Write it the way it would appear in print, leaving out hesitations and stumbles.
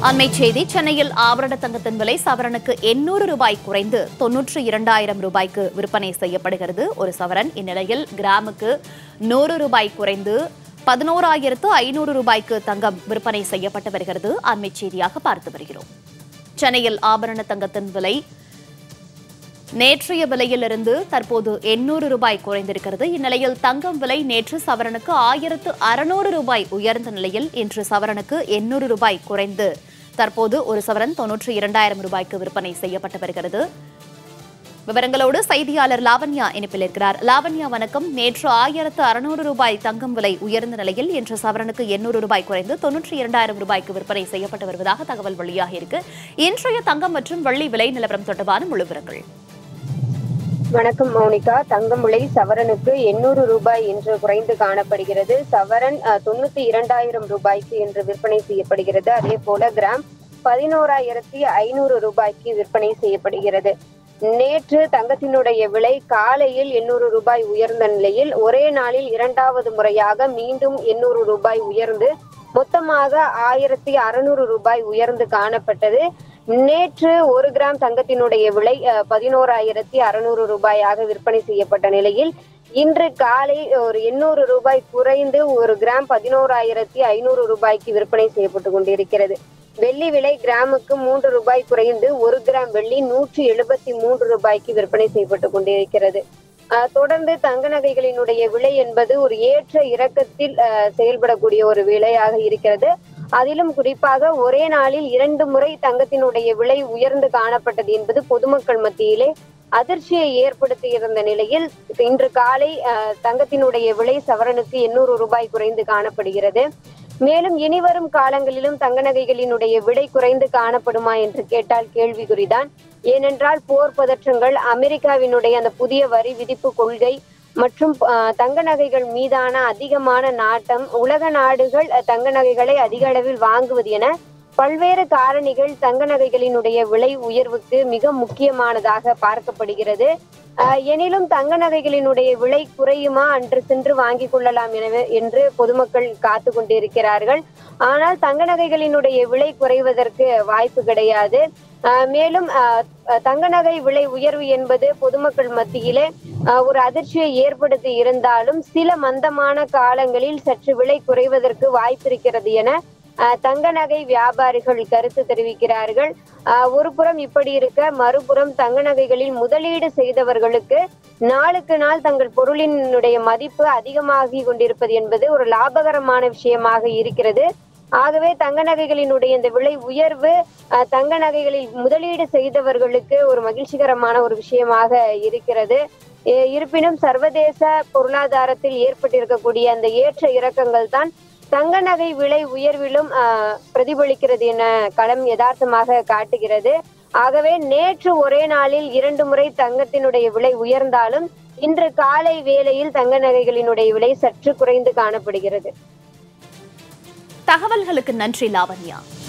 அண்மைச் செய்தி. சென்னையில் ஆபரண தங்கத்தின் விலை சவரனுக்கு 800 ரூபாய் குறைந்து 92,000 ரூபாய்க்கு விற்பனை செய்யப்படுகிறது. ஒரு சவரன். இந்நிலையில் கிராமுக்கு 100 ரூபாய் குறைந்து 11,500 ரூபாய்க்கு தங்கம் விற்பனை செய்யப்பட்டு வருகிறது. அண்மைச் செய்தியாக பார்த்து வருகிறோம். சென்னையில் ஆபரண தங்கத்தின் விலை நேற்றைய விலையிலிருந்து தற்போது 800 ரூபாய் குறைந்திருக்கிறது. இந்நிலையில் தங்கம் விலை நேற்று சவரனுக்கு 1,600 ரூபாய் உயர்ந்த நிலையில் இன்று சவரனுக்கு 800 ரூபாய் குறைந்து தற்போது ஒரு சவரன் 92,000 ரூபாய்க்கு விற்பனை செய்யப்பட்டு வருகிறது. விவரங்களோடு செய்தியாளர் லாவண்யா இணைப்பில் இருக்கிறார். லாவண்யா, வணக்கம். நேற்று 1,600 ரூபாய் தங்கம் விலை உயர்ந்த நிலையில் இன்று சவரனுக்கு 800 ரூபாய் குறைந்து 92,000 ரூபாய்க்கு விற்பனை செய்யப்பட்டு வருவதாக தகவல் வெளியாக இருக்கு. இன்றைய தங்கம் மற்றும் வெள்ளி விலை நிலவரம் தொடர்பான முழு விவரங்கள். வணக்கம் மௌனிகா. தங்கம் விலை சவரனுக்கு 800 ரூபாய் என்று குறைந்து காணப்படுகிறது. சவரன் 92,000 ரூபாய்க்கு என்று விற்பனை செய்யப்படுகிறது. அதே போல கிராம் 11,500 ரூபாய்க்கு விற்பனை செய்யப்படுகிறது. நேற்று தங்கத்தினுடைய விலை காலையில் 800 ரூபாய் உயர்ந்த நிலையில் ஒரே நாளில் இரண்டாவது முறையாக மீண்டும் 800 ரூபாய் உயர்ந்து மொத்தமாக 1,600 ரூபாய் உயர்ந்து காணப்பட்டது. நேற்று ஒரு கிராம் தங்கத்தினுடைய விலை 11,600 ரூபாயாக விற்பனை செய்யப்பட்ட நிலையில் இன்று காலை ஒரு 800 ரூபாய் குறைந்து ஒரு கிராம் 11,500 ரூபாய்க்கு விற்பனை செய்யப்பட்டு கொண்டிருக்கிறது. வெள்ளி விலை கிராமுக்கு 3 ரூபாய் குறைந்து ஒரு கிராம் வெள்ளி 173 ரூபாய்க்கு விற்பனை செய்யப்பட்டு கொண்டிருக்கிறது. தொடர்ந்து தங்க நகைகளினுடைய விலை என்பது ஒரு ஏற்ற இறக்கத்தில் செயல்படக்கூடிய ஒரு விலையாக இருக்கிறது. அதிலும் குறிப்பாக ஒரே நாளில் 2 முறை தங்கத்தினுடைய விலை உயர்ந்து காணப்பட்டது என்பது பொதுமக்கள் மத்தியிலே அதிர்ச்சியை ஏற்படுத்தியிருந்த நிலையில் இன்று காலை தங்கத்தினுடைய விலை சவரனுக்கு 800 ரூபாய் குறைந்து காணப்படுகிறது. மேலும் இனிவரும் காலங்களிலும் தங்க நகைகளினுடைய விலை குறைந்து காணப்படுமா என்று கேட்டால் கேள்விக்குறிதான். ஏனென்றால் போர் பதற்றங்கள், அமெரிக்காவினுடைய அந்த புதிய வரி விதிப்பு கொள்கை மற்றும் தங்க நகைகள் மீதான அதிகமான நாட்டம், உலக நாடுகள் தங்க நகைகளை அதிக அளவில் வாங்குவது என பல்வேறு காரணிகள் தங்க நகைகளினுடைய விலை உயர்வுக்கு மிக முக்கியமானதாக பார்க்கப்படுகிறது. எனினும் தங்க நகைகளினுடைய விலை குறையுமா, அன்று சென்று வாங்கிக் கொள்ளலாம் என்று பொதுமக்கள் காத்து கொண்டிருக்கிறார்கள். ஆனால் தங்க நகைகளினுடைய விலை குறைவதற்கு வாய்ப்பு கிடையாது. மேலும் தங்க நகை விலை உயர்வு என்பது பொதுமக்கள் மத்தியிலே ஒரு அதிர்ச்சியை ஏற்படுத்தி இருந்தாலும் சில மந்தமான காலங்களில் சற்று விலை குறைவதற்கு வாய்ப்பிருக்கிறது என தங்க நகை வியாபாரிகள் கருத்து தெரிவிக்கிறார்கள். ஒரு புறம் இப்படி இருக்க, மறுபுறம் தங்க நகைகளில் முதலீடு செய்தவர்களுக்கு நாளுக்கு நாள் தங்கள் பொருளினுடைய மதிப்பு அதிகமாகி கொண்டிருப்பது என்பது ஒரு லாபகரமான விஷயமாக இருக்கிறது. ஆகவே தங்க நகைகளினுடைய இந்த விலை உயர்வு தங்க நகைகளில் முதலீடு செய்தவர்களுக்கு ஒரு மகிழ்ச்சிகரமான ஒரு விஷயமாக இருக்கிறது. இருப்பினும் சர்வதேச பொருளாதாரத்தில் ஏற்பட்டிருக்கக்கூடிய அந்த ஏற்ற இறக்கங்கள் தான் தங்க நகை விலை உயர்விலும் பிரதிபலிக்கிறது என களம் யதார்த்தமாக காட்டுகிறது. ஆகவே நேற்று ஒரே நாளில் 2 முறை தங்கத்தினுடைய விலை உயர்ந்தாலும் இன்று காலை வேளையில் தங்க நகைகளினுடைய விலை சற்று குறைந்து காணப்படுகிறது. தகவல்களுக்கு நன்றி லாவண்யா.